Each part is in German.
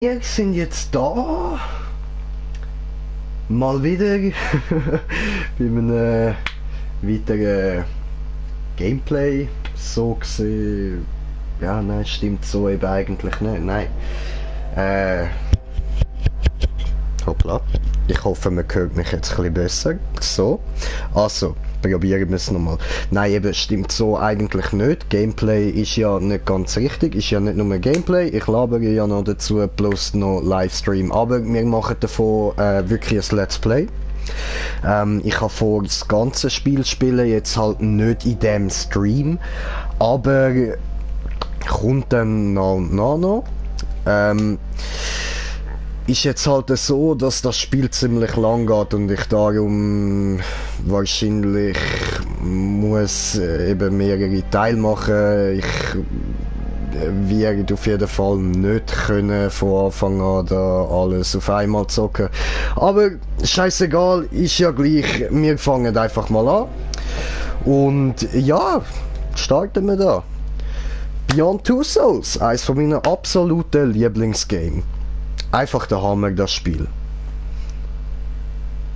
Wir sind jetzt da. Mal wieder bei einem weiteren Gameplay. So gesehen. Ja, nein, stimmt so eben eigentlich nicht. Nein. Hoppla. Ich hoffe, man hört mich jetzt ein bisschen besser. So. Also, probieren wir es nochmal. Nein, eben, stimmt so eigentlich nicht. Gameplay ist ja nicht ganz richtig. Ist ja nicht nur Gameplay. Ich labere ja noch dazu, plus noch Livestream. Aber wir machen davon wirklich ein Let's Play. Ich habe vor, das ganze Spiel zu spielen, jetzt halt nicht in dem Stream. Aber kommt dann noch. Ist jetzt halt so, dass das Spiel ziemlich lang geht und ich darum wahrscheinlich muss eben mehrere Teile machen. Ich werde auf jeden Fall nicht können von Anfang an da alles auf einmal zocken. Aber scheißegal, ist ja gleich. Wir fangen einfach mal an. Und ja, starten wir da. Beyond Two Souls, eines von meinen absoluten Lieblingsgames. Einfach der Hammer, das Spiel.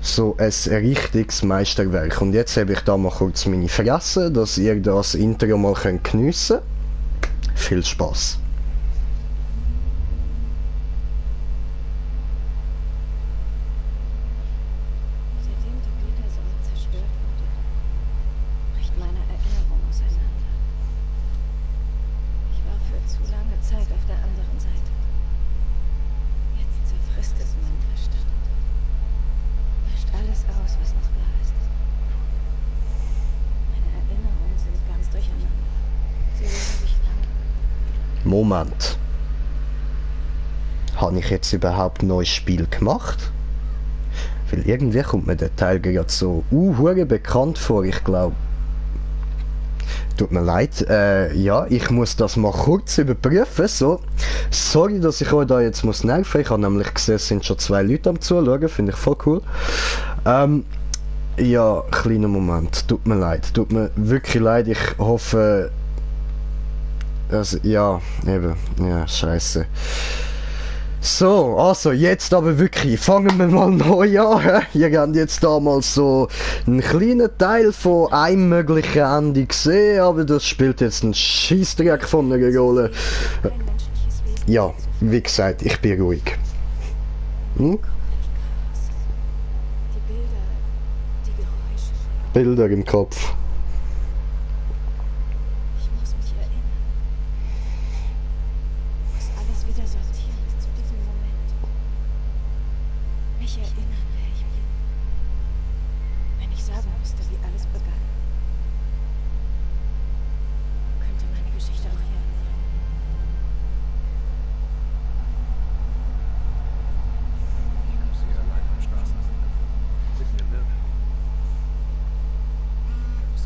So ein richtiges Meisterwerk. Und jetzt habe ich da mal kurz meine Fresse, dass ihr das Intro mal geniessen könnt. Viel Spaß. Seitdem die Gütersonne zerstört wurde, bricht meine Erinnerung auseinander. Ich war für zu lange Zeit auf der anderen Seite. Jetzt zerfrisst es meinen Verstand. Löscht alles aus, was noch da ist. Meine Erinnerungen sind ganz durcheinander. Sie legen sich lang. Moment. Habe ich jetzt überhaupt ein neues Spiel gemacht? Weil irgendwie kommt mir der Teil gerade so hure bekannt vor, ich glaube. Tut mir leid, ja, ich muss das mal kurz überprüfen, so. Sorry, dass ich euch da jetzt muss nerven, ich habe nämlich gesehen, es sind schon 2 Leute am Zuschauen, finde ich voll cool. Ja, kleiner Moment, tut mir leid, tut mir wirklich leid, ich hoffe, also, ja, eben, ja, scheiße. So, also jetzt aber wirklich, fangen wir mal neu an. Ihr habt jetzt damals so einen kleinen Teil von einem möglichen Ende gesehen, aber das spielt jetzt einen Scheissdreck von einer Rolle. Kein menschliches Wesen. Ja, wie gesagt, ich bin ruhig. Hm? Die Bilder, die Geräusche. Bilder im Kopf. Ich muss mich erinnern. Muss alles wieder sortieren bis zu diesem Moment. Mich erinnern, wer ich bin. Wenn ich sagen müsste, wie alles begann, könnte meine Geschichte auch hier anfangen. Ich habe sie allein am Straßenrand gefunden. Mitten im Nirgendwo. Gab es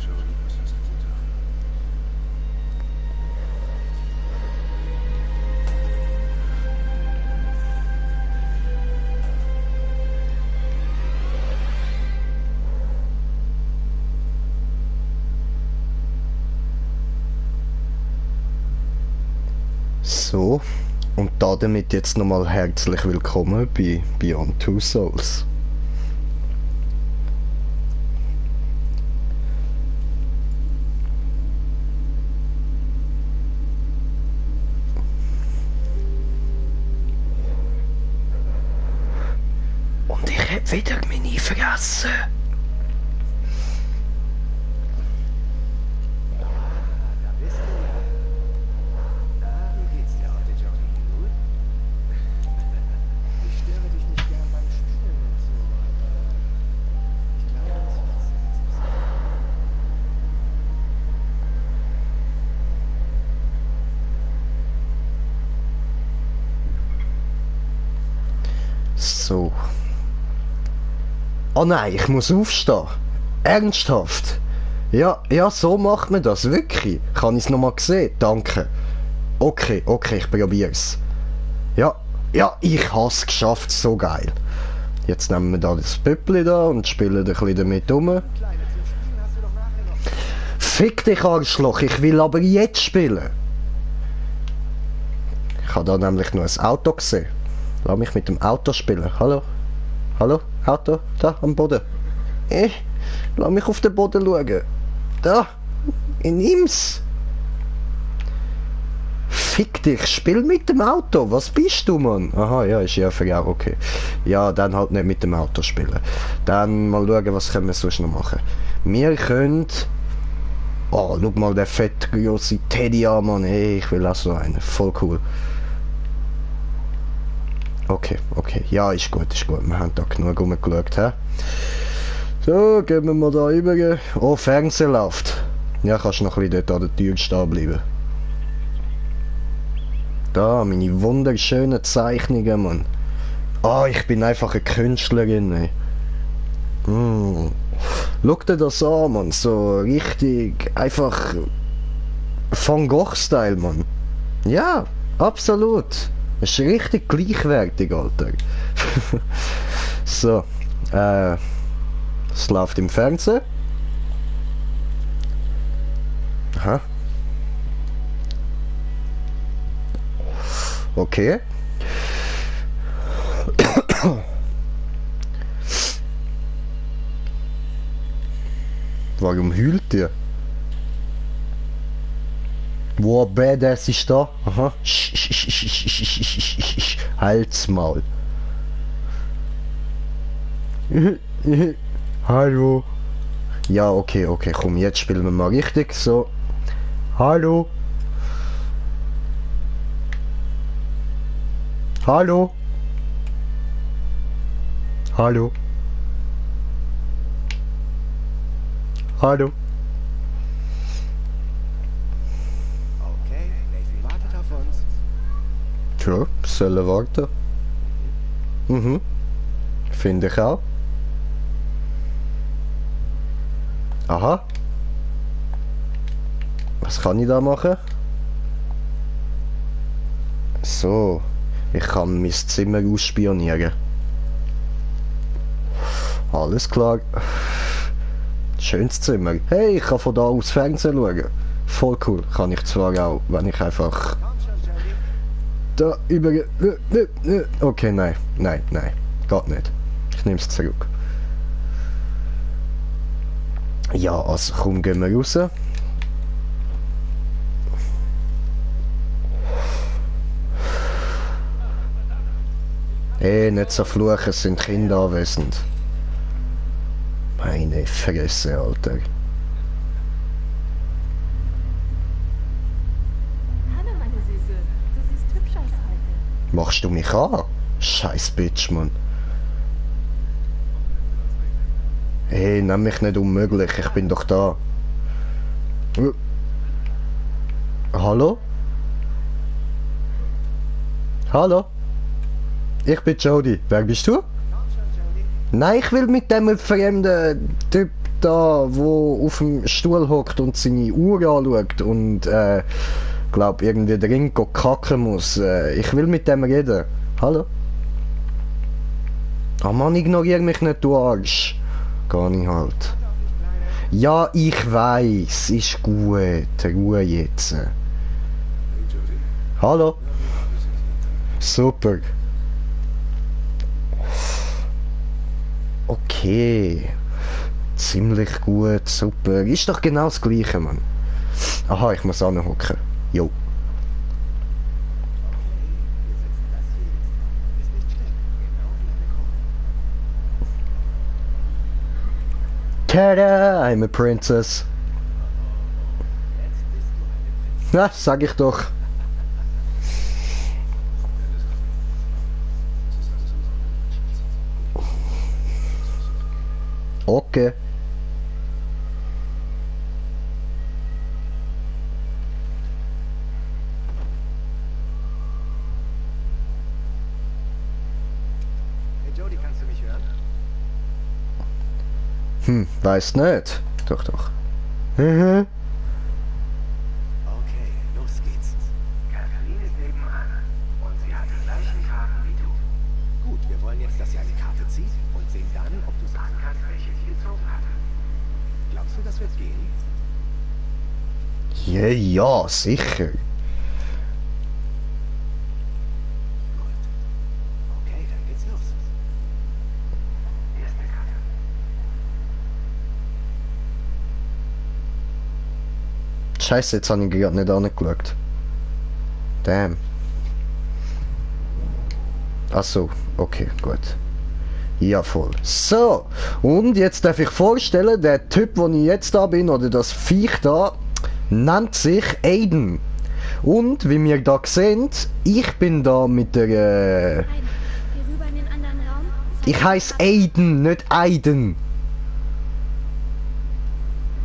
Jolie, was hast du getan? So, und damit jetzt nochmal herzlich willkommen bei Beyond Two Souls. Und ich hab wieder meine vergessen. Da bist du ja. Na, wie geht's dir heute, Johnny? Gut? Ich störe dich nicht gern beim Spielen und so, aber ich glaube, es wird Zeit zu sein. So. Oh nein, ich muss aufstehen. Ernsthaft. Ja, so macht man das, wirklich. Kann ich es nochmal sehen? Danke. Okay, ich probier's. Ja, ich hab's geschafft, so geil. Jetzt nehmen wir da das Püppli da und spielen ein bisschen damit rum. Kleine, zum Spielen hast du doch nachher noch. Fick dich, Arschloch, ich will aber jetzt spielen. Ich habe da nämlich nur ein Auto gesehen. Lass mich mit dem Auto spielen. Hallo? Hallo? Auto? Da, am Boden. Lass mich auf den Boden schauen. Da. Nimm's. Fick dich, spiel mit dem Auto. Was bist du, Mann? Aha, ja, ist ja für auch okay. Ja, dann halt nicht mit dem Auto spielen. Dann mal schauen, was können wir sonst noch machen. Wir können... Oh, schau mal der fette grosse Teddy an, Mann. Hey, ich will auch so einen. Voll cool. Okay. Ja, ist gut. Wir haben da genug rumgeschaut, hä? So, gehen wir mal da rüber. Oh, Fernseher läuft. Ja, kannst noch ein bisschen dort an der Tür stehen bleiben. Da, meine wunderschönen Zeichnungen, Mann. Ah, ich bin einfach eine Künstlerin, ey. Schau dir das an, Mann. So richtig, einfach Van Gogh-Style, Mann. Ja, absolut. Ist richtig gleichwertig, Alter. So, es läuft im Fernsehen. Aha. Okay. Warum heult ihr? Wow, badass ist da. Aha. Halt's Maul. Hallo. Ja, okay, komm, jetzt spielen wir mal richtig. So. Hallo. Hallo. Hallo. Hallo. Okay, Nathan wartet auf uns. Tja, sollen warten. Finde ich auch. Aha. Was kann ich da machen? So. Ich kann mein Zimmer ausspionieren. Alles klar. Schönes Zimmer. Hey, ich kann von da aus Fernsehen schauen. Voll cool. Kann ich zwar auch, wenn ich einfach... Komm schon, Johnny. Da über... Okay, nein. Geht nicht. Ich nehme es zurück. Ja, also komm, gehen wir raus. Nicht so fluchen, es sind Kinder anwesend. Meine Fresse, Alter. Hallo, meine Süße. Du siehst hübsch aus heute. Machst du mich an? Scheiß Bitch, Mann. Hey, nenn mich nicht unmöglich, ich bin doch da. Hallo? Hallo? Ich bin Jody. Wer bist du? Nein, ich will mit dem fremden Typ da, wo auf dem Stuhl hockt und seine Uhr anschaut und glaub irgendwie drin kacken muss. Ich will mit dem reden. Hallo? Ah Mann, ignorier mich nicht, du Arsch. Gar nicht halt. Ja, ich weiß, ist gut. Ruhe jetzt. Hey Jody. Hallo? Super. Okay. Ziemlich gut, super. Ist doch genau das gleiche, Mann. Aha, ich muss anhocken. Jo. Tada, I'm a princess. Na, sag ich doch. Okay. Hey Jody, kannst du mich hören? Weiß nicht. Doch, doch. Mhm. Okay, los geht's. Kathleen ist nebenan und sie hat die gleichen Karten wie du. Gut, wir wollen jetzt, dass sie eine Karte zieht und sehen dann, ob du Sagen kannst, welche sie gezogen hat. glaubst du, das wird gehen? Ja, ja, sicher. Gut. Okay, dann geht's los. Erste Karte. Scheiße, jetzt habe ich gerade nicht angeschaut. Damn. Ach so, okay, gut. Ja, voll. So, und jetzt darf ich vorstellen, der Typ, wo ich jetzt da bin, oder das Viech da, nennt sich Aiden. Und, wie wir da sehen, ich bin da mit der, Geh rüber in den anderen Raum. ich heiße Aiden, nicht Aiden.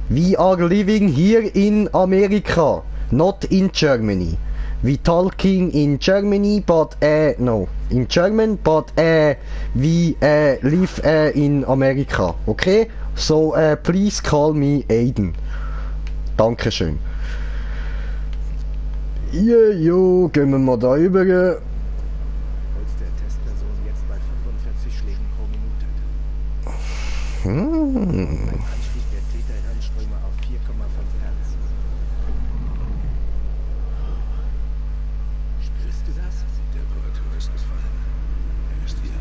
We are living here in America, not in Germany. We talking in Germany, but no, in German, but we live in America, okay? So please call me Aiden. Dankeschön. Ja, jo, gehen wir mal da rüber. Puls der Testperson jetzt bei 45 Schlägen pro Minute. Beim Anstieg der Täterhirnströme auf 4,5 Hertz. Spürst du das? Die Temperatur ist gefallen. Er ist hier.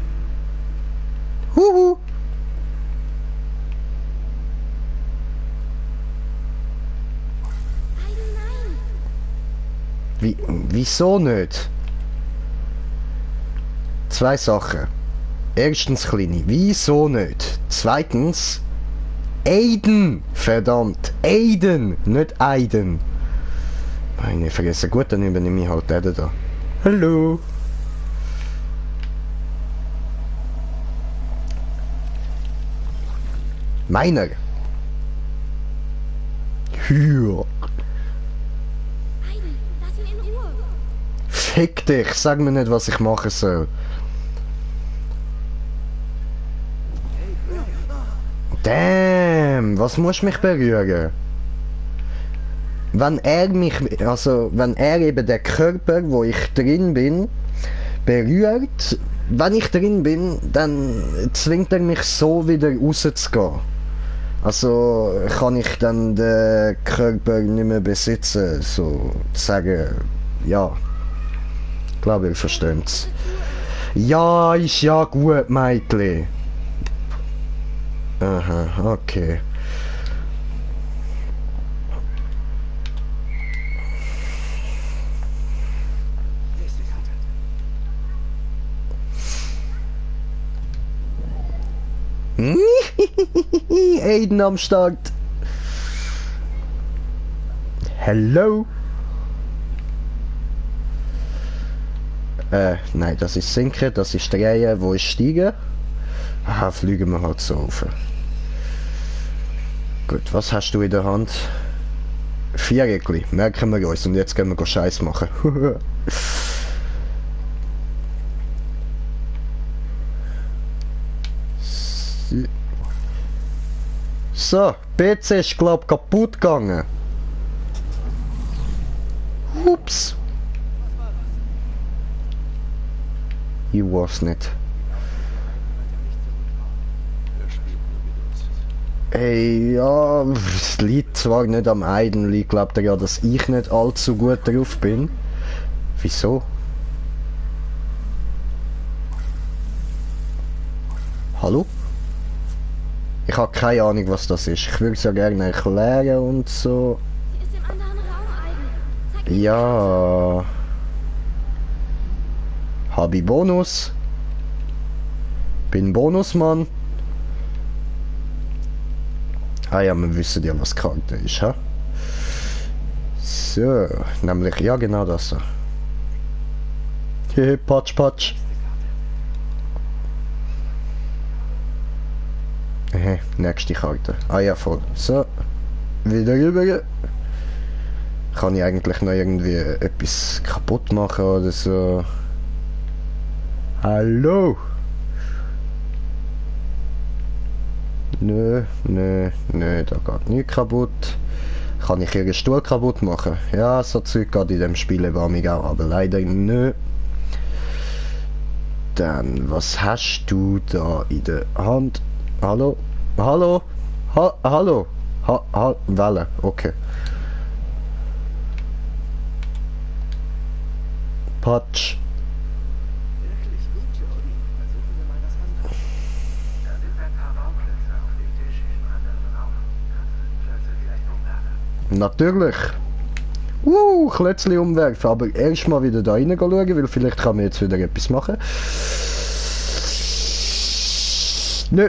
Huhu. Wieso nicht? Zwei Sachen. Erstens, Kleine, wieso nicht? Zweitens, Aiden! Verdammt, Aiden, nicht Aiden. Meine Fresse, gut, dann übernehme ich halt den da. Hallo. Meiner. Ja. Aiden, lass ihn in Ruhe. Fick dich, sag mir nicht, was ich machen soll. Damn, was muss mich berühren? Wenn er mich, also wenn er eben der Körper, wo ich drin bin, berührt, wenn ich drin bin, dann zwingt er mich so wieder rauszugehen. Also kann ich dann den Körper nicht mehr besitzen, so sagen, ja. Ich glaube, ihr versteht's. Ja, ist ja gut, Mädchen. Aha, okay. Nächste Karte. Aiden am Start. Hello. Nein, das ist Sinken, das ist Drehen, wo ist Steigen? Aha, fliegen wir halt so rauf. Gut, was hast du in der Hand? Viereckli, merken wir uns. Und jetzt gehen wir Scheiß machen. So, PC ist glaub kaputt gegangen. Ups. Ich weiß nicht. Hey, ja, es liegt zwar nicht am Aiden, liegt glaubt er ja, dass ich nicht allzu gut drauf bin. Wieso? Hallo? Ich habe keine Ahnung, was das ist. Ich würde es ja gerne erklären und so. Sie ist im anderen Raum, Aiden. Zeig Ja. Habe ich Bonus? Bin Bonusmann. Ah ja, wir wissen ja, was Karte ist, ha? So, nämlich, ja genau das so. Hehe, patsch, patsch. Nächste Karte. Ah ja, voll. So, wieder rüber. Kann ich eigentlich noch irgendwie etwas kaputt machen oder so? Hallo? Nö, da geht nichts kaputt. Kann ich ihren Stuhl kaputt machen? Ja, so Zeug geht in dem Spiel war mich auch, aber leider nö. Dann, was hast du da in der Hand? Hallo? Hallo? Hallo? Welle, okay. Patsch. Wirklich gut, Jody. Versuchen wir mal was anderes. Da sind ein paar Bauklötze auf dem Tisch im anderen Raum. Kannst du die Klötze vielleicht umwerfen? Natürlich. Klötzchen umwerfen, aber erst mal wieder da rein schauen, weil vielleicht kann man jetzt wieder etwas machen. Nö.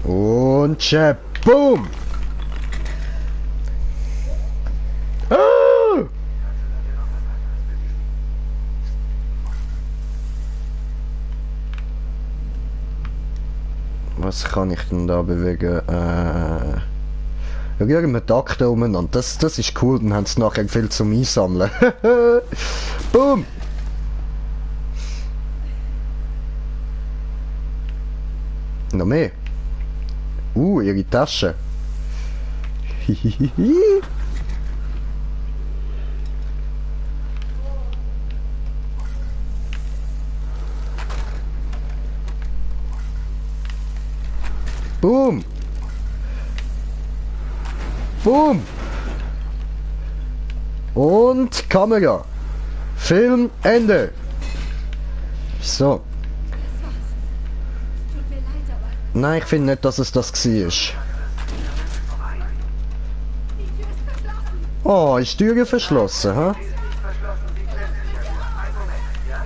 Und boom! Ah! Was kann ich denn da bewegen? Rühren wir die Akte umeinander. Das ist cool, dann haben sie nachher viel zum Einsammeln. Boom! Noch mehr. Ihre Tasche. Boom! Boom! Und Kamera. Film Ende. So. Tut mir leid, aber Nein, ich finde nicht, dass es das war. die Tür ist verschlossen. Oh, ist die Tür verschlossen, hä? Verschlossen, die klärt sich ja. Ein Moment, ja?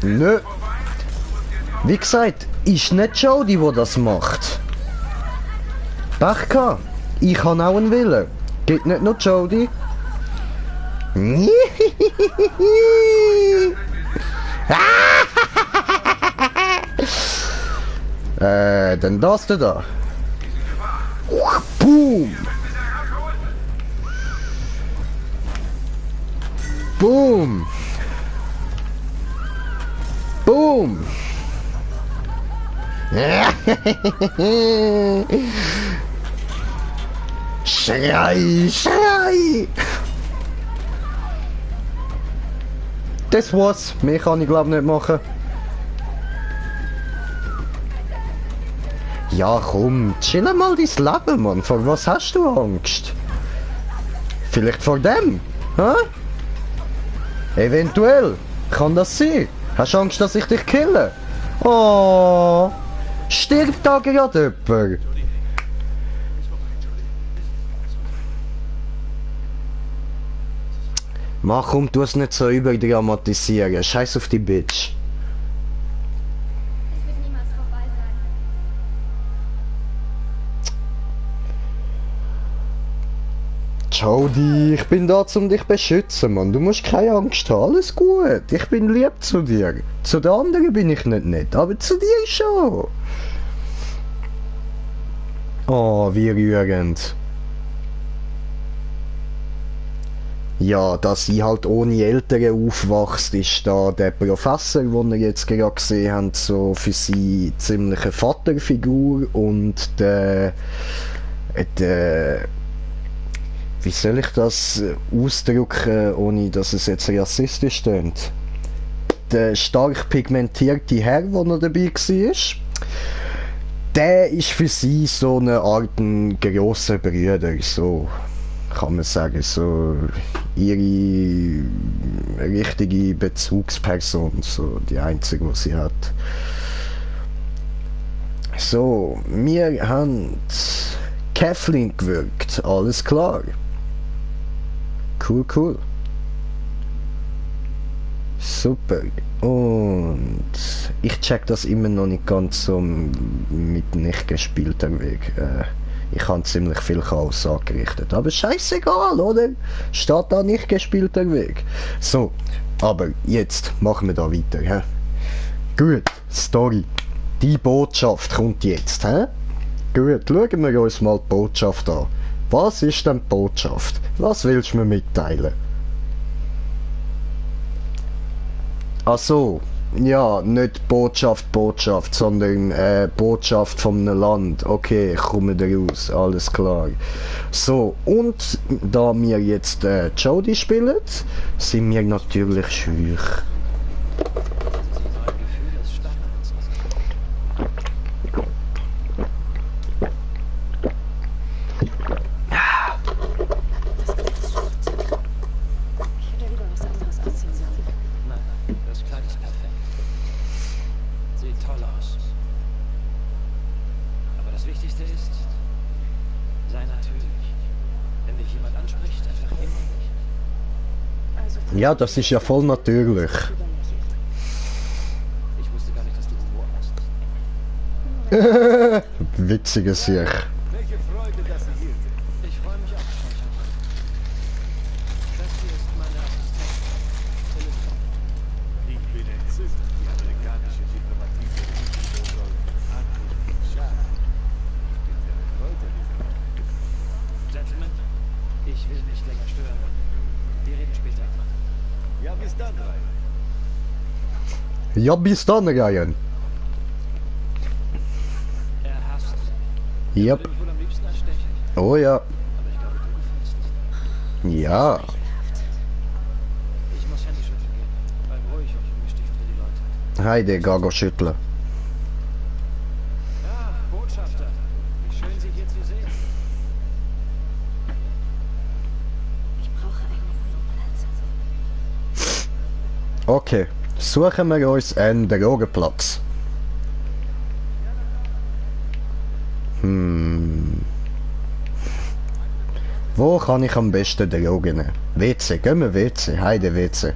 Nö. Wie gesagt, ist nicht Jody, die das macht. Pech gehabt. Ich habe auch einen Willen. Geht nicht nur Jody. Dann das da. Boom. Boom. Boom. Schrei, schrei. Das war's. Mehr kann ich glaube nicht machen. Ja komm, chill mal dein Leben, Mann. Vor was hast du Angst? Vielleicht vor dem? Hä? Eventuell. Kann das sein? Hast du Angst, dass ich dich kille? Oh, stirbt da gerade jemand? Mach komm, du es nicht so überdramatisieren. Scheiß auf die Bitch. Es wird niemals vorbei sein. Jody, ich bin da, um dich zu beschützen, Mann. Du musst keine Angst haben. Alles gut. Ich bin lieb zu dir. Zu den anderen bin ich nicht nett, aber zu dir schon. Oh, wie rührend. Ja, dass sie halt ohne Eltern aufwachst, ist da der Professor, den wir jetzt gerade gesehen haben, so für sie ziemlich eine Vaterfigur und wie soll ich das ausdrücken, ohne dass es jetzt rassistisch klingt? Der stark pigmentierte Herr, der noch dabei war, der ist für sie so eine Art ein grosser Bruder, so kann man sagen, so ihre richtige Bezugsperson, so die einzige, die sie hat. So, wir haben Kathleen gewirkt, alles klar. Cool, cool. Super. Und ich check das immer noch nicht ganz so mit nicht gespielter Weg. Ich habe ziemlich viel Chaos angerichtet. Aber scheißegal, oder? Steht da nicht gespielter Weg. So, aber jetzt machen wir da weiter. Hä? Gut, Story. Die Botschaft kommt jetzt. Hä? Gut, schauen wir uns mal die Botschaft an. Was ist denn die Botschaft? Was willst du mir mitteilen? Ach so, ja, nicht Botschaft, sondern Botschaft von einem Land. Okay, ich komme da raus, alles klar. So, und da wir jetzt Jody spielen, sind wir natürlich schüch. Ja, das ist ja voll natürlich. Ich wusste gar nicht, dass du Humor hast. Witziges Sieg. Welche Freude, dass Sie hier sind. Ich freue mich auch, Schauspieler. Das hier ist meine Assistentin. Ich bin entzückt. Die amerikanische Diplomatie soll anrufen. Schade. Ich bin sehr erfreut, Elisabeth. Gentlemen, ich will nicht länger stören. Wir reden später. Ja, bis dann, Ryan. Ja, bis dann, Ryan. Er hasst. Yep. Ich würde wohl am liebsten erstechen. Oh ja. Aber ich glaube, du gefällst. Ja. Ich muss Hände schütteln gehen. Bleib ruhig und umgesticht für die Leute. Heide, Gago schütteln. Ja, Botschafter. Wie schön, Sie hier zu sehen. Ich brauche einen Ruheplatz. Okay, suchen wir uns einen Drogenplatz. Wo kann ich am besten Drogen nehmen? WC, gehen wir WC, Heide WC.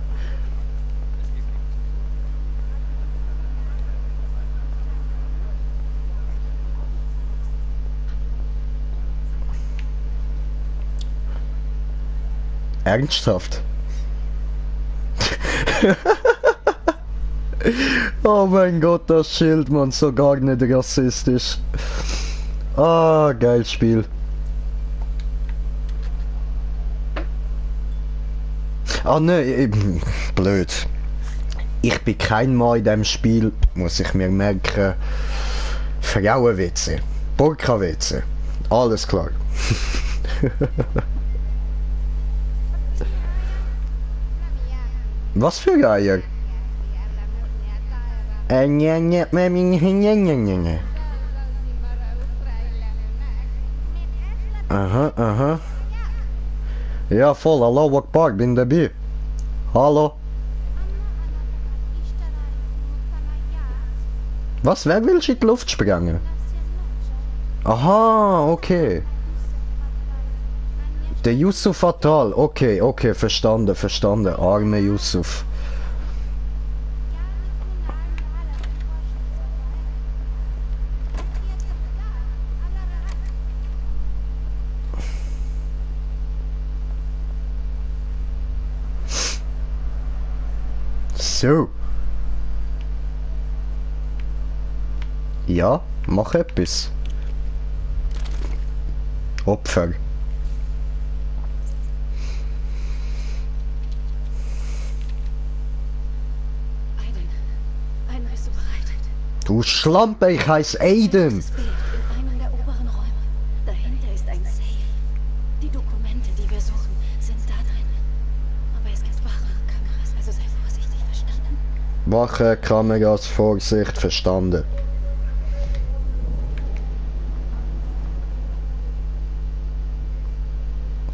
Ernsthaft? Oh mein Gott, das Schild, man, so gar nicht rassistisch. Ah, geil Spiel. Ah ne, blöd. Ich bin kein Mann in dem Spiel, muss ich mir merken. Frauenwitze, Burka-Witze, alles klar. Was für Eier? Aha, aha. Ja, voll, Allahu Akbar, bin dabei. Hallo? Was? Wer will in die Luft sprengen? Aha, okay. Der Yusuf Fatal. Okay, okay, verstanden, verstanden. Arme Yusuf. So. Ja, mach etwas. Opfer. Aiden bist du bereit? Du Schlampe, ich heiß Aiden. Dieses Bild in einem der oberen Räume. Dahinter ist ein Safe. Die Dokumente, die wir suchen, sind da drin. Aber es gibt Wachkameras, also sei vorsichtig, verstanden? Wache, Kameras, Vorsicht, verstanden.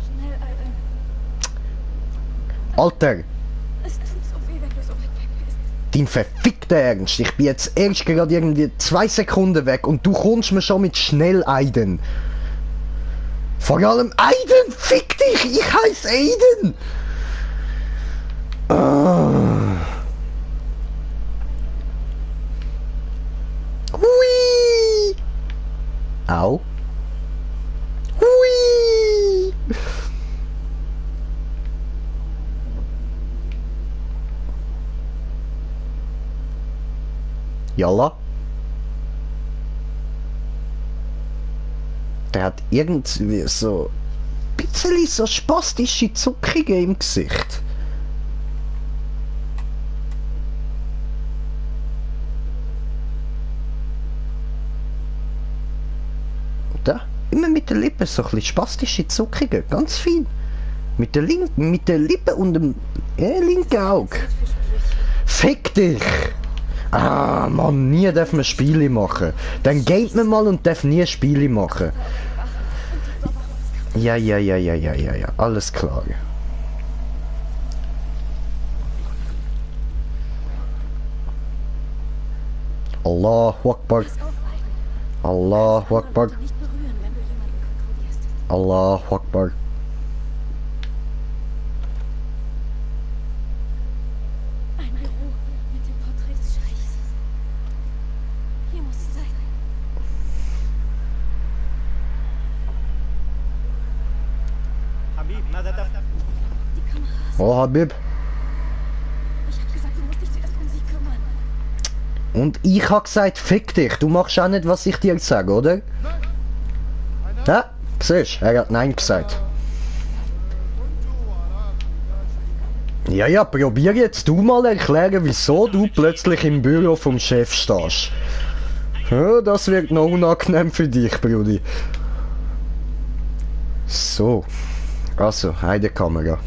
Schnell, Aiden. Alter, Es tut so weh, wenn du so weit weg bist. dein verfickter Ernst. Ich bin jetzt erst gerade irgendwie 2 Sekunden weg und du kommst mir schon mit schnell Aiden. Vor allem Aiden, fick dich, ich heiß Aiden. Ah. Hui. Au. Hui. Jalla. Der hat irgendwie so ein bisschen so spastische Zuckungen im Gesicht. Da, immer mit den Lippen so ein bisschen spastische Zuckungen, ganz fein. Mit der Lippe und dem linken Auge. Fick dich! Ah, Mann, nie darf man Spiele machen. Dann geht man mal und darf nie Spiele machen. Ja, alles klar. Allahu Akbar. Allahu Akbar. Nicht berühren, wenn du jemanden kontrollierst. Allahu Akbar. Ein Büro mit dem Porträt des Scheichs. Hier muss es sein. حبيب ماذا تفعل؟ Die Kameras. Oh, Habib. Ich hab gesagt, du musst dich zuerst um sie kümmern. Und ich hab gesagt, fick dich. Du machst auch nicht, was ich dir sage, oder? Ja, siehst du, er hat Nein gesagt. Ja, probier jetzt du mal erklären, wieso du plötzlich im Büro vom Chef stehst. Ja, das wird noch unangenehm für dich, Brudi. So. Also, heide Kamera.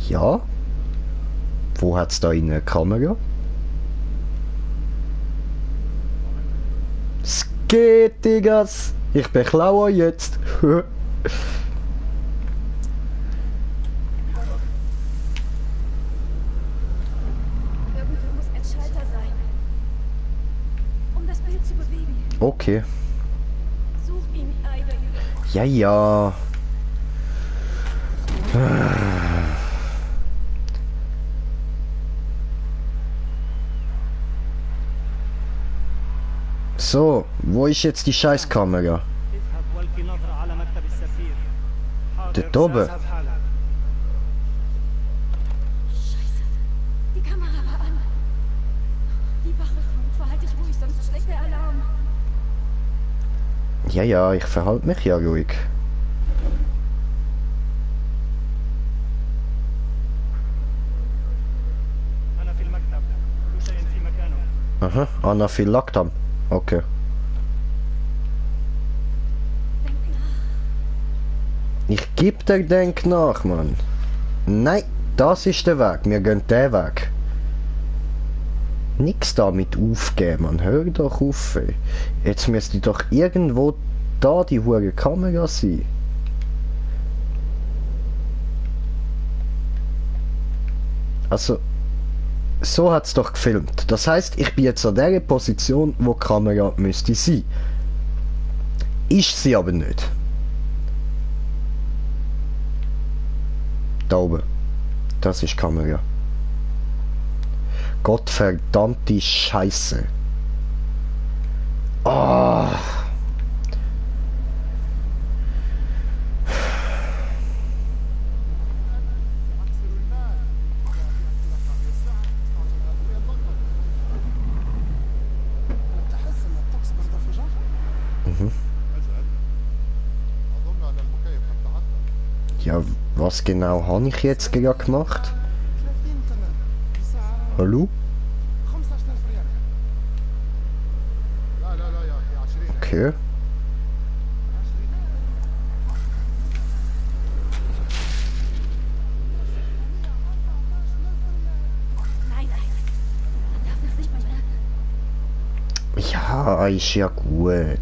Ja. Wo hat's da eine Kamera? Es geht, Diggas. Ich beklaue jetzt. Irgendwo muss ein Schalter sein. Um das Bild zu bewegen. Okay. Such ihn, Aiden. Ja. So, wo ist jetzt die Scheißkamera? اذهب والقي نظرة على مكتب السفير. حاضر، Dort oben. سأذهب حالا. Scheiße. Die Kamera war an. Die Wache kommt. Verhalte dich ruhig, sonst schlägt der Alarm. Ja, ich verhalte mich ja ruhig. أنا في المكتب. كل شيء في مكانه. Aha, Anaphylaktam. Okay. Denk nach. Ich geb dir denk nach, Mann. Nein, das ist der Weg. Wir gehen den Weg. Nix damit aufgeben, Mann. Hör doch auf, ey. Jetzt müsste doch irgendwo da die hure Kamera sein. Also, so hat es doch gefilmt. Das heißt, ich bin jetzt an der Position, wo die Kamera müsste sein. Ist sie aber nicht. Da oben. Das ist die Kamera. Gottverdammte Scheiße. Ah. Ja, was genau habe ich jetzt gerade gemacht? Hallo? Okay. Nein, nein. Man darf das nicht bemerken. Ja, ist ja gut.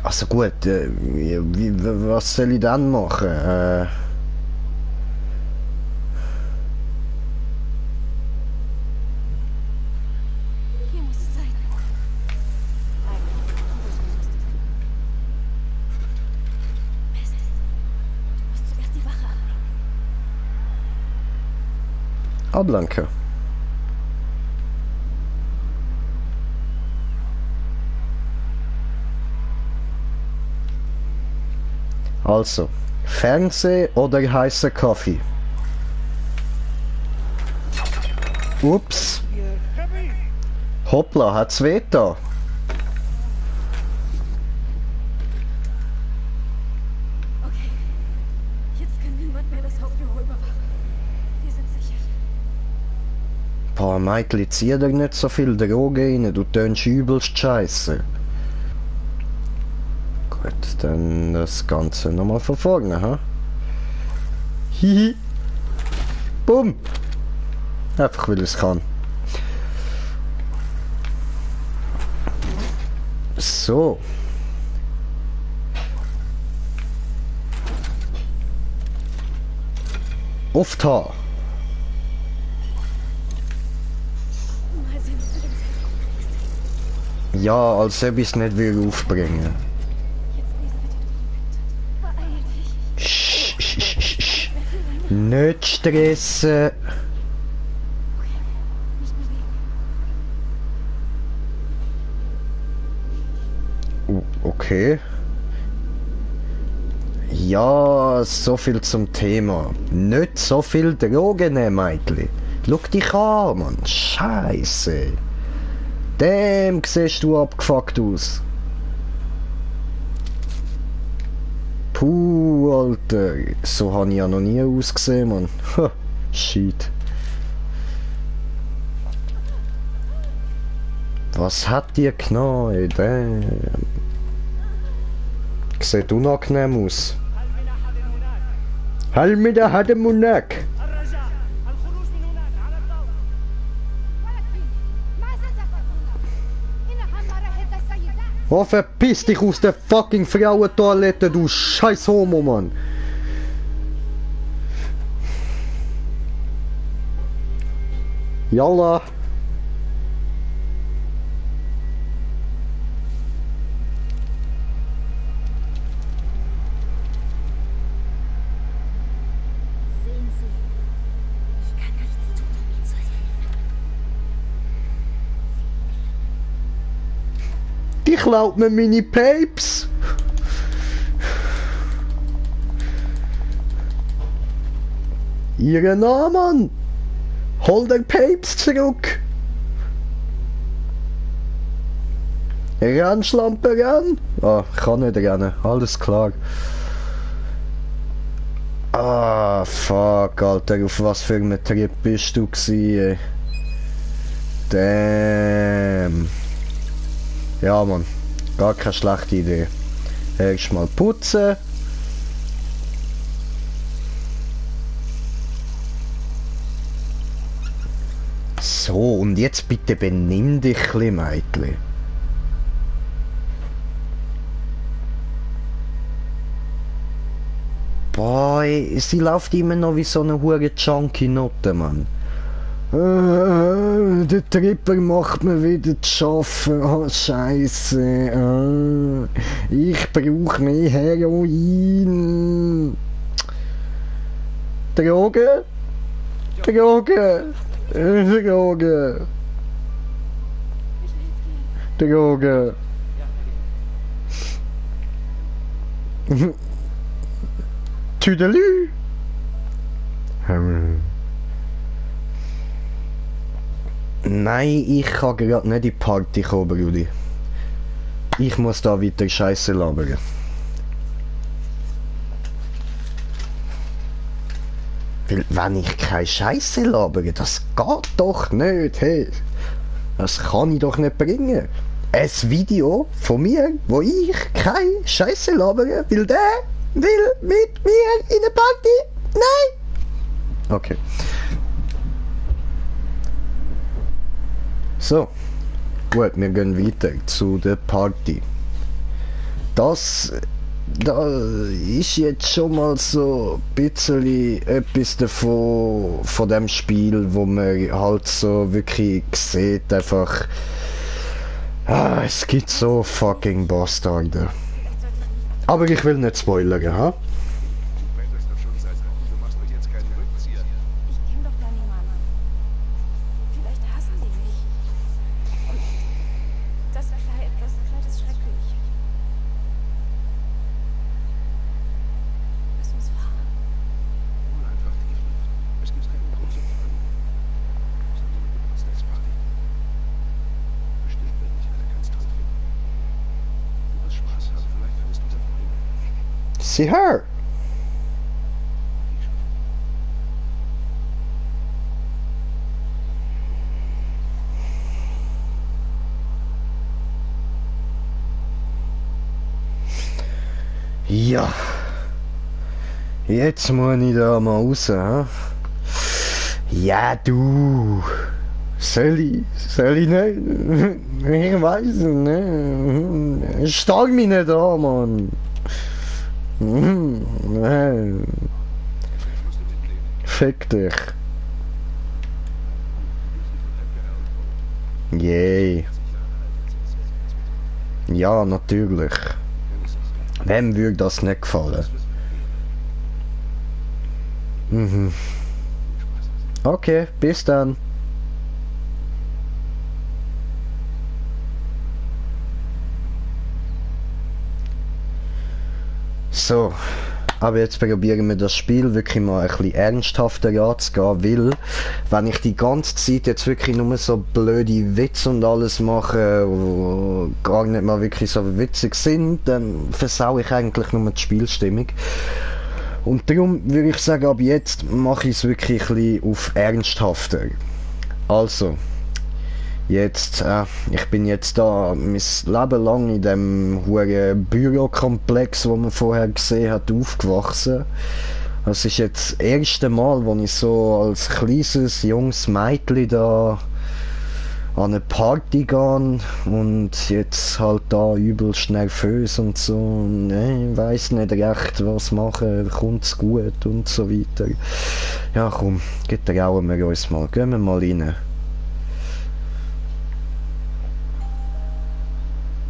Also gut, was soll ich dann machen? Hier muss es sein. Mist. Du musst zuerst die Wache ablenken. Ablenken. Also, Fernseh oder heißer Kaffee? Ups. Hoppla, hat's weh da? Okay. Jetzt kann niemand mehr das Hauptbüro überwachen. Wir sind sicher. Boah, Michael, zieh dir nicht so viel Droge rein, du tönst übelst scheiße. Gut, dann das Ganze nochmal von vorne, ha? Hihi. Bumm. Einfach weil ich es kann. So. Auf die Haar. Mal sehen, ob du den Safe aufkriegst. Ja, als ob ich es nicht will aufbringen. Jetzt lesen wir die Dokumente. Beeil dich. Sch, sch, sch, sch. Nicht stressen. Nicht bewegen. Okay. Ja, so viel zum Thema. Nicht so viel Drogen nehmen, Mädchen. Schau dich an, Mann. Scheiße. Dem siehst du abgefuckt aus. Puh, Alter. So habe ich ja noch nie ausgesehen, Mann. Ha, shit. Was hat die genommen, ey? Damn. Sieht unangenehm aus. هل من أحد هناك؟ الرجاء الخروج من هناك على الفور. ما ستفعلون؟ إنها مرحلة السيدات. Oh, verpiss dich aus der fucking Frauentoilette, du scheiß Homo, Mann! Yalla! Sehen Sie, ich kann nichts tun, um Ihnen zu helfen. Die klaut mir meine Papes! Ihren Namen! Hol den Papes zurück! Renn, Schlampe, renn! Ah, ich kann nicht rennen, alles klar. Ah, fuck, Alter, auf was für einem Trip bist du gewesen, ey? Damn. Ja, Mann, gar keine schlechte Idee. Erstmal putzen. So, und jetzt bitte benimm dich ein bisschen, Mädchen. Boy, sie läuft immer noch wie so eine hure Junkie-Note, Mann. Der Tripper macht mir wieder zu schaffen. Oh, Scheiße. Ich brauche mehr Heroin. Drogen? Drogen? Drogen? Drogen? Tüdelü? Nein, ich kann gerade nicht in die Party kommen, Brudi. Ich muss da weiter Scheiße labern. Weil, wenn ich keine Scheiße labere, das geht doch nicht, hey. Das kann ich doch nicht bringen. Ein Video von mir, wo ich keine Scheiße labere, weil der will mit mir in eine Party? Nein! Okay. So, gut, wir gehen weiter zu der Party. Da ist jetzt schon mal so ein bisschen etwas davon, von dem Spiel, wo man halt so wirklich sieht, einfach, es gibt so fucking Bastarde. Aber ich will nicht spoilern, ha? Ich kenne doch deine Mama. Vielleicht hassen die mich. Und das Kleid ist schrecklich. Lass uns fahren. Hol einfach die Luft. Es gibt keinen Grund zu fragen. Es ist nur eine Geburtstagsparty. Bestimmt werden dich alle ganz toll finden. Du wirst Spaß haben, vielleicht findest du da Freunde. See her! Ja, jetzt muss ich da mal raus, hä? Ja, du. Soll ich nicht? Ich weiß es nicht. Stark mich nicht an, Mann. Nein. Fick dich. Yay. Ja, natürlich. Wem würde das nicht gefallen? Mhm. Okay, bis dann. So, aber jetzt probieren wir das Spiel wirklich mal ein bisschen ernsthafter anzugehen, weil wenn ich die ganze Zeit jetzt wirklich nur so blöde Witze und alles mache, die gar nicht mal wirklich so witzig sind, dann versaue ich eigentlich nur die Spielstimmung. Und darum würde ich sagen, ab jetzt mache ich es wirklich ein bisschen auf ernsthafter. Also, jetzt, ich bin jetzt da mein Leben lang in dem hohen Bürokomplex, wo man vorher gesehen hat, aufgewachsen. Das ist jetzt das erste Mal, wo ich so als kleines, junges Mädchen da an eine Party gehe und jetzt halt da übelst nervös und so. Und, ich weiss nicht recht, was machen, kommt's gut und so weiter. Ja komm, getrauen wir uns mal, gehen wir mal rein.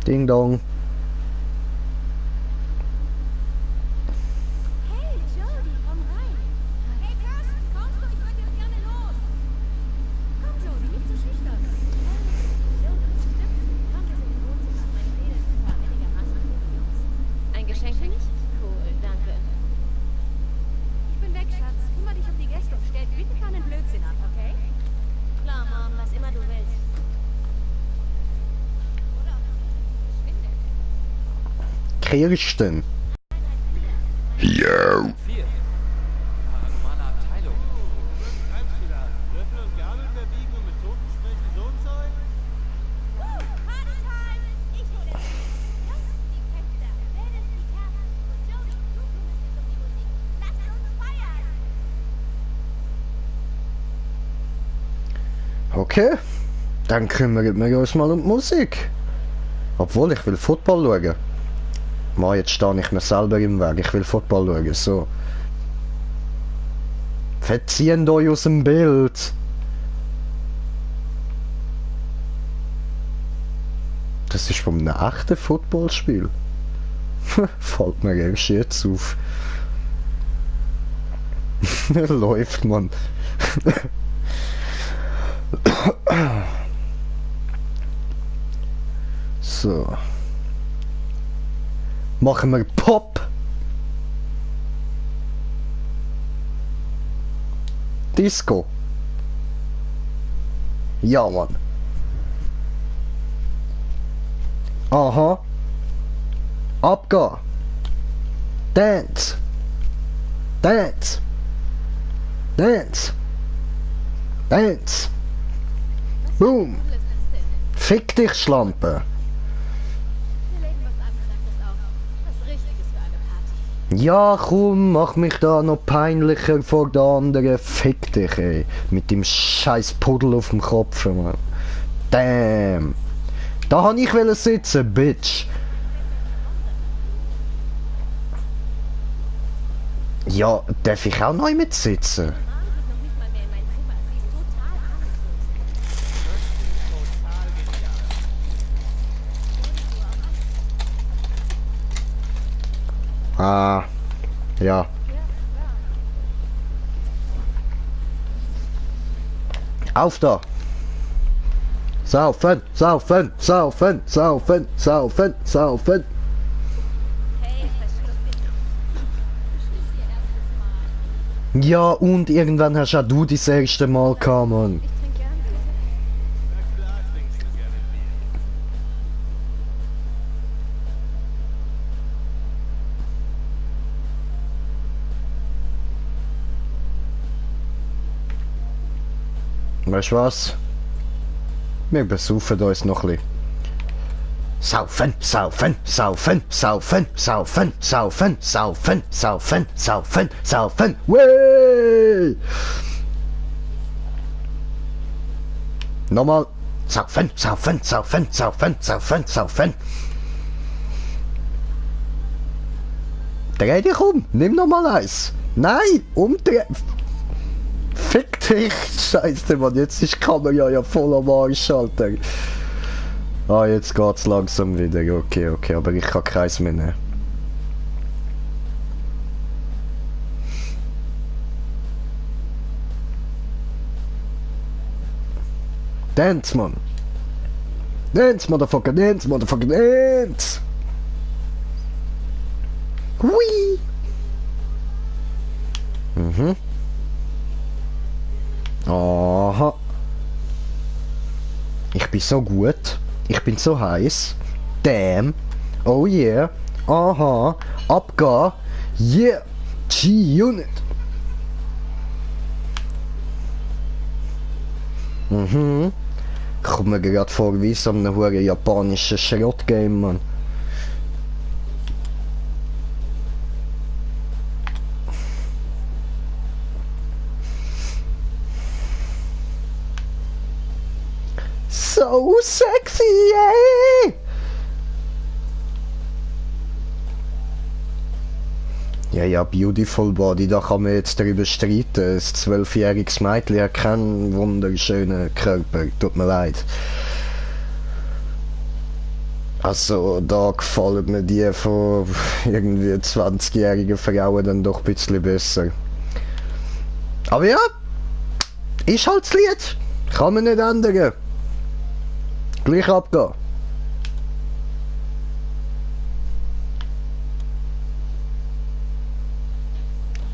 Ding Dong. Hey, Jodie, komm rein. Hey, Carsten, kommst du? Ich würde jetzt gerne los. Komm, Jodie, nicht so schüchtern. Jodie, stimmt. Komm, wir sind im Wohnzimmer. Meine Mädels sind da einigermaßen coole Jungs. Ein Geschenk für mich? Cool, danke. Ich bin weg, Schatz. Kümmere dich um die Gäste und stell bitte keinen Blödsinn ab, okay? Klar, Mom, was immer du willst. Kirsten. Yo. 4. Paranormale Abteilung. Was treibst du da? Löffel und Gabel verbiegen und mit Toten sprechen, so ein Zeug? Partytime! Ich hole dich. Jungs, die Fenster. Mädels, die Kerzen. Und Jodie, du kümmerst dich um die Musik. Lasst uns feiern! Okay, dann kümmern wir uns mal um die Musik. Obwohl, ich will Football schauen. Mann, jetzt stehe ich mir selber im Weg. Ich will Football schauen, so. Verzieht euch aus dem Bild. Das ist vom einem echten Footballspiel. Fällt mir erst jetzt auf. Läuft, man. So. Machen wir Pop. Disco. Ja, Mann. Aha. Abgehen. Dance. Dance. Dance. Dance. Boom. Fick dich, Schlampe. Wir legen was Angesagtes auf. Was Richtiges für eine Party. Ja, komm, mach mich da noch peinlicher vor den anderen. Fick dich, ey. Mit dem scheiß Puddel auf dem Kopf, Mann. Damn. Da han ich wollen sitzen, Bitch. Ja, darf ich auch neu mit sitzen? Mom geht noch nicht mal mehr in mein Zimmer. Sie ist total ahnungslos. Ah, ja. Auf da! Saufen, saufen, saufen, saufen, saufen, saufen. Hey, verschluck dich. Beschließ ihr erstes Mal. Ja, und irgendwann hast auch du das erste Mal gehabt, Mann. Ich trinke gern Bier. Na klar trinkst du gerne Bier. Weißt du was? Wir besaufen uns noch ein bisschen. Saufen, saufen, saufen, saufen, saufen, saufen, saufen, saufen, saufen, saufen. Wey! Nochmal. Saufen, saufen, saufen, saufen, saufen, saufen. Dreh dich um. Nimm nochmal eins. Nein, umdrehen. Fick dich, Scheiße, Mann, jetzt ist die Kamera ja voll am Arsch, Alter. Ah, jetzt geht's langsam wieder, okay, okay, aber ich kann keins mehr nehmen. Dance, Mann. Dance, motherfucker, dance, motherfucker, dance. Hui. Mhm. Aha. Ich bin so gut. Ich bin so heiß. Damn. Oh yeah. Aha. Abgehen. Yeah. G-Unit. Mhm. Ich komme mir gerade vor wie so einem hohen japanischen Schrott-Game, Mann. So sexy, ey! Ja, ja, beautiful body, da kann man jetzt drüber streiten. Ein 12-jähriges Mädchen hat keinen wunderschönen Körper, tut mir leid. Also, da gefallen mir die von irgendwie 20-jährigen Frauen dann doch ein bisschen besser. Aber ja, ist halt das Lied. Kann man nicht ändern. Gleich abgehen.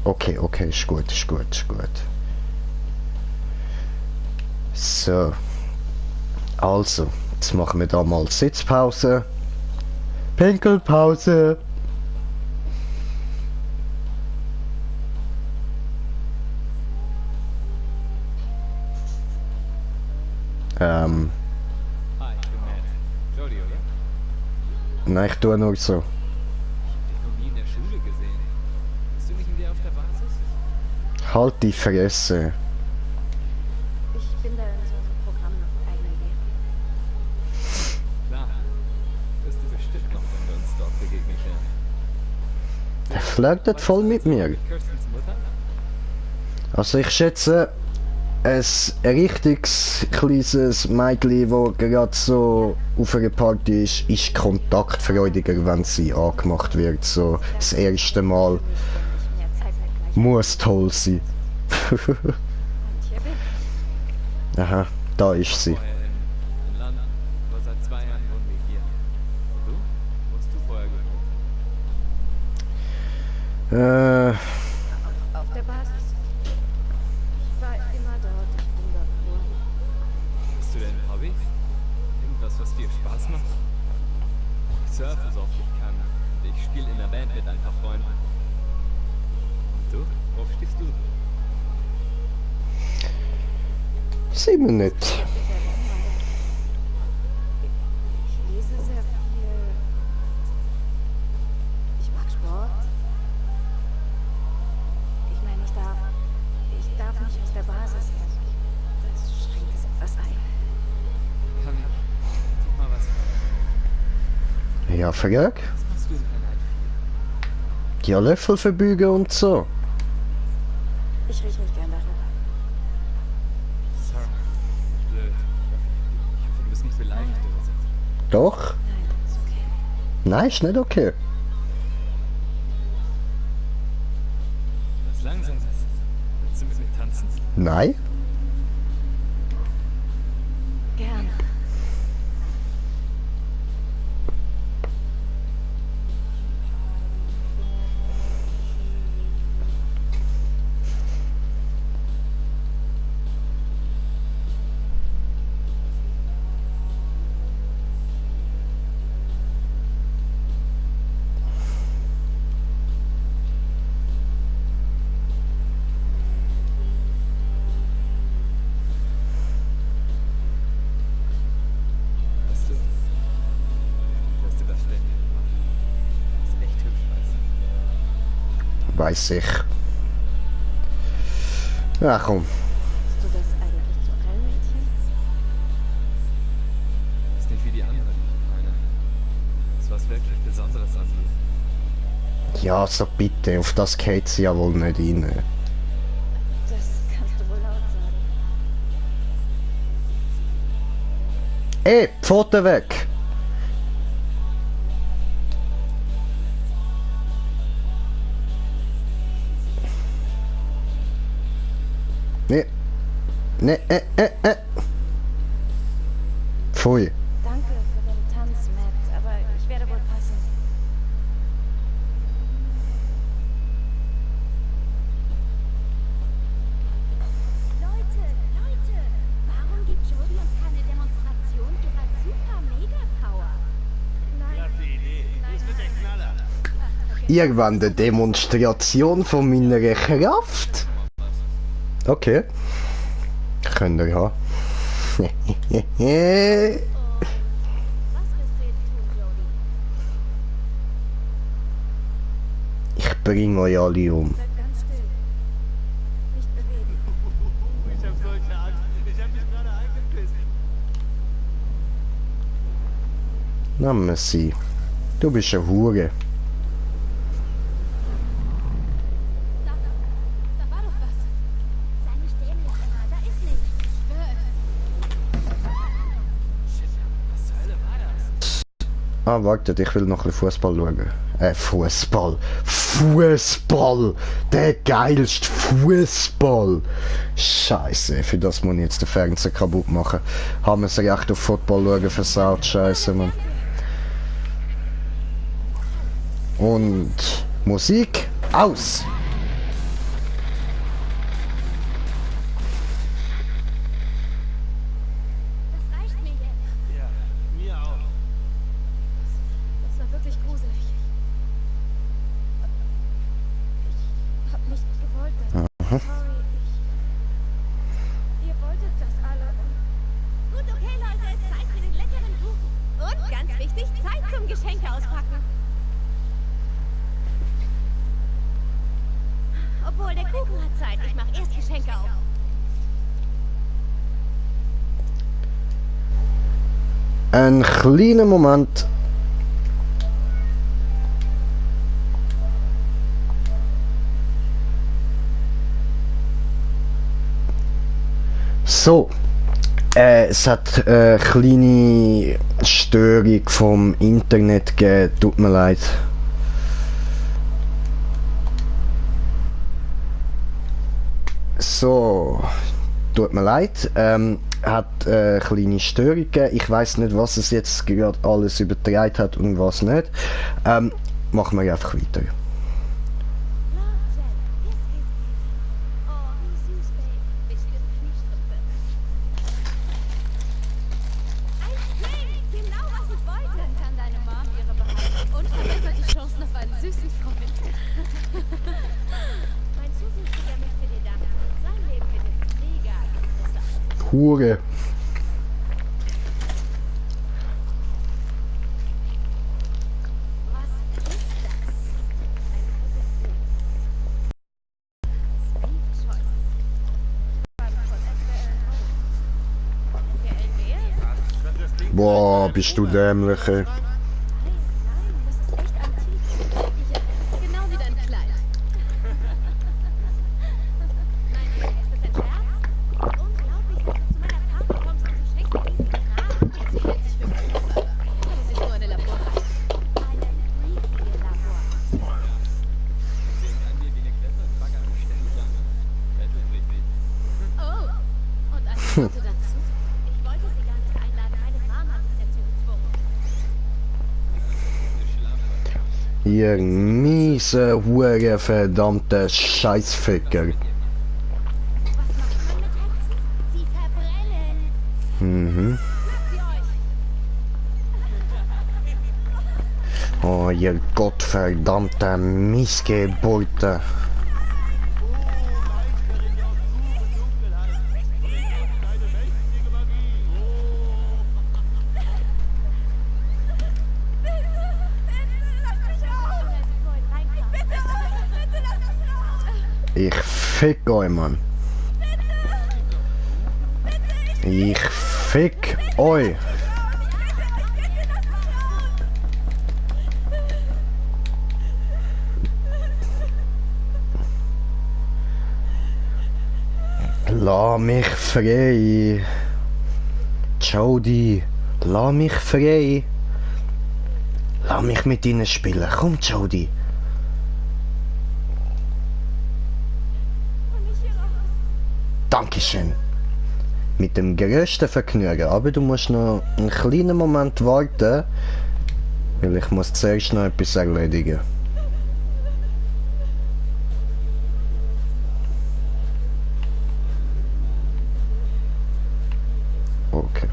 Okay, okay, ist gut, ist gut, ist gut. So. Also, jetzt machen wir da mal Sitzpause. Pinkelpause. Hi, ich bin Matt. Jody, oder? Nein, ich tue nur so. Ich hab dich noch nie in der Schule gesehen. Bist du nicht in der auf der Basis? Halt die Fresse. Ich bin da in so einem Programm noch eigene Idee. Klar. Wirst du bestimmt noch, wenn wir uns dort begegnet werden. Der flirtet voll mit mir. Kirstens Mutter? Also ich schätze, ein richtiges kleines Mädchen, das gerade so auf einer Party ist, ist kontaktfreudiger, wenn sie angemacht wird. So das erste Mal Mehr Zeit mit gleich. muss toll sein. Und hier bin ich. Aha, da ist sie. Vorher in London. Aber seit 2 Jahren wohnen wir hier. Und du? Wo hast du vorher gewohnt? Auf der Basis. Ich war immer dort. Ich bin dort geboren. Hast du denn ein Hobby? Irgendwas, was dir Spaß macht? Ich surfe so oft ich kann. Und ich spiele in der Band mit ein paar Freunden. Und du? Worauf stehst du? 7 nicht. Ich lese sehr viel. Ich mag Sport. Ich meine, ich darf nicht aus der Basis. Das schränkt es etwas ein. Kann ich mal was? Ja, frag. Was machst du in Einheit 4? Ja, Löffel verbeugen und so. Ich rieche nicht gern darüber. Sorry. Blöd. Ich hoffe, du bist nicht beleidigt oder so. Doch? Nein, ist okay. Nein, ist nicht okay. Was langsam ist. Willst du mit mir tanzen? Nein? Gerne. Weißt du? Dass du das ständig machst. Ist echt hübsch, weißt Weiß ich. Ja, komm. Machst du das eigentlich zu allen Mädchen? du? Ist nicht wie die anderen. Meine. Ist was wirklich Besonderes an dir. Ja, so bitte, auf das geht sie ja wohl nicht rein. Das kannst du wohl laut sagen. Ey, Pfoten weg! Nee. Nee, Pfui. Danke für den Tanz, Matt, aber ich werde wohl passen. Leute, warum gibt Jodie uns keine Demonstration ihrer Super-Mega-Power? Irgendwann eine Demonstration von meiner Kraft? Okay. Könnt ihr haben. Was wirst du jetzt tun, Jodie? Ich bringe euch alle um. Bleib ganz still. Nicht bewegen. Ich hab solche Angst. Ich hab mich gerade eingepisst. Nimm sie. Du bist eine Hure. Da war doch was. Seine Stellen nicht immer, da ist nichts. Schwör es. Shit, was zur Hölle war das? Ah, wartet, ich will noch ein bisschen Fußball schauen. Fußball. Fußball! Der geilste Fußball! Scheiße, für das muss ich jetzt den Fernseher kaputt machen. Haben wir das Recht auf Football schauen versaut, scheiße, Mann. Und Musik aus! Das reicht mir jetzt. Ja, mir auch. Das war wirklich gruselig. Ich hab nicht gewollt, dass... Sorry, Ihr wolltet das alle und... Gut, okay, Leute, Zeit für den leckeren Kuchen. Und ganz wichtig, Zeit zum Geschenke auspacken. Obwohl, der Kuchen hat Zeit. Ich mach erst Geschenke auf. Ein kleiner Moment. So, es hat eine kleine Störung vom Internet gegeben, tut mir leid. So, tut mir leid, hat eine kleine Störung gegeben. Ich weiß nicht, was es jetzt gerade alles übertragen hat und was nicht. Machen wir einfach weiter. Oh, wie süß, Babe. Willst du ihre Kniestrümpfe? Ein Ring! Genau, was ich wollte. Dann kann deine Mom ihre behalten und verbessert die Chancen auf einen süßen Freund. Mein zukünftiger möchte dir danken. Sein Leben wird jetzt mega interessant. Hure. Was ist das? Ein altes Buch. Sweet Choices. Von Edgar Allan Poe. Michael Beer? Boah, bist du dämlich, ey. Nein, das ist echt antik. Ja, genau wie dein Kleid. Nein, ist das ein Scherz? Unglaublich, dass du zu meiner Party kommst und du schenkst mir diesen Kram. Sie hält sich für Prüfer. Aber sie ist nur eine Laborratte. Eine freaky Laborratte. Sehen an mir wie eine Klette und bagger mich ständig an. Rettet richtig. Oh, und eine Note dazu. Ich wollte sie gar nicht einladen. Meine Mom hat mich dazu gezwungen. Eine Schlampe. Ihr miese, hure, verdammte Scheißficker. Was macht man mit Hexen? Sie verbrennen. Mhm. Schnappt sie euch. Oh, ihr gottverdammte Missgeburte. Ich fick euch, Mann. Ich fick euch. Lass mich frei. Jody, lass mich frei. Lass mich mit ihnen spielen. Komm, Jody. Dankeschön. Mit dem größten Vergnügen. Aber du musst noch einen kleinen Moment warten, weil ich muss zuerst noch etwas erledigen. Okay.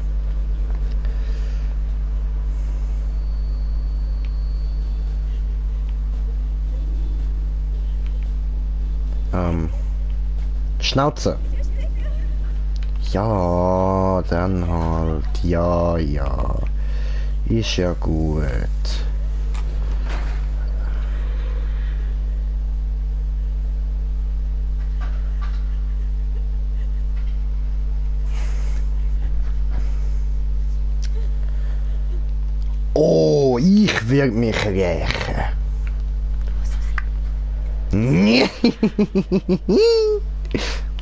Schnauze. Ja, dann halt. Ja, ja. Ist ja gut. Oh, ich werde mich rächen.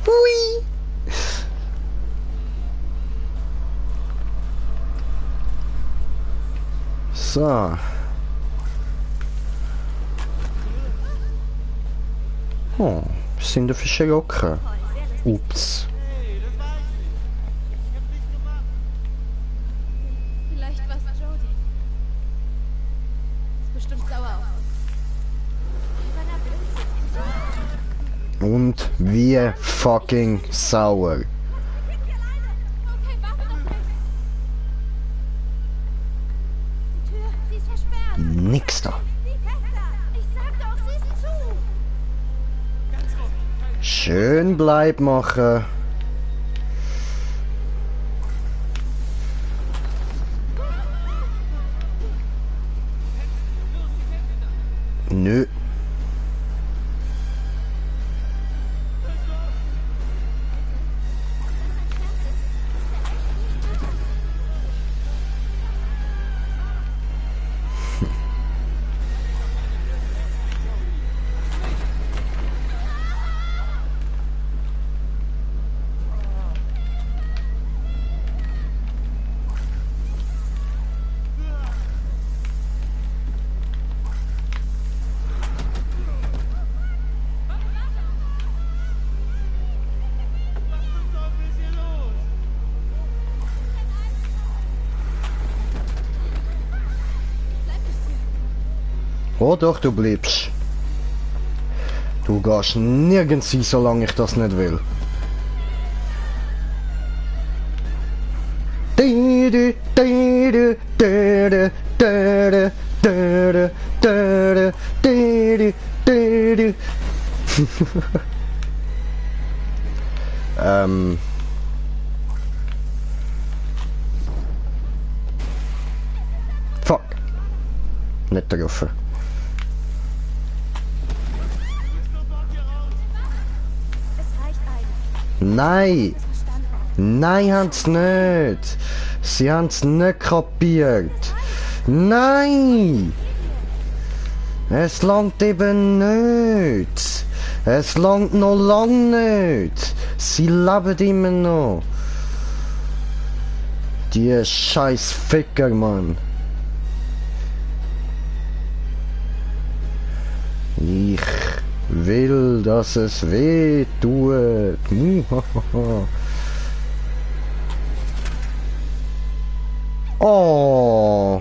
Hui. So. Oh, sind da Fische locker? Ups. Vielleicht war's Jody. Ist bestimmt sauer auf uns. Und wie fucking sauer. Okay, warte noch nicht. Die Tür, sie ist versperrt. Nix da. Sie fester. Ich sag doch, sie ist zu. Schön bleib machen. Nö. Oh doch, du bleibst. Du gehst nirgends hin, solange ich das nicht will. Fuck. Nicht getroffen. Es reicht eigentlich. Nein! Verstanden. Nein, haben's nicht! Sie haben's nicht kapiert! Nein! Es langt eben nicht! Es langt noch lang nicht! Sie leben immer noch! Die scheiß Ficker, Mann! Ich will, dass es weh tut! Oh!